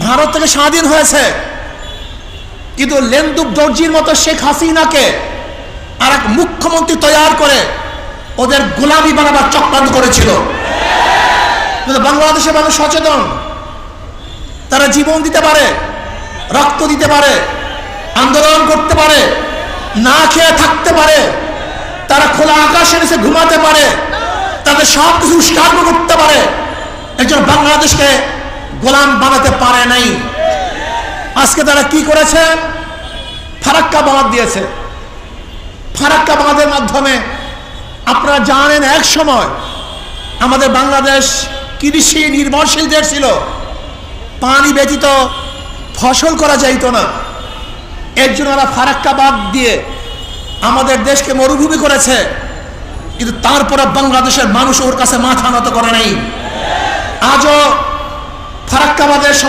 ভারত থেকে স্বাধীন হয়েছে, কিন্তু লেন্দুব দর্জির মতো শেখ হাসিনাকে আর এক মুখ্যমন্ত্রী তৈরি করে ওদের গোলামি বানাবার চক্রান্ত করেছিল। কিন্তু বাংলাদেশের মানুষ সচেতন, তারা জীবন দিতে পারে, রক্ত দিতে পারে, আন্দোলন করতে পারে, না খেয়ে থাকতে পারে, তারা খোলা আকাশের নিচে ঘুমাতে পারে, তাদের সব কিছু উস্কার করতে পারে। একজন বাংলাদেশকে গোলাম বানাতে পারে নাই। আজকে তারা কি করেছে? ফারাক্কা বাঁধ দিয়েছে। ফারাক্কা বাঁধের মাধ্যমে আপনারা জানেন এক সময় আমাদের বাংলাদেশ কৃষি নির্ভরশীল দেশ ছিল, পানি ব্যতীত ফসল করা যাইত না। এর জন্য ওরা ফারাক্কা বাঁধ দিয়ে আমাদের দেশকে মরুভূমি করেছে, কিন্তু তারপরে বাংলাদেশের মানুষ ওর কাছে মাথা নত করে নাই। আজও ফারাক্কা বাঁধের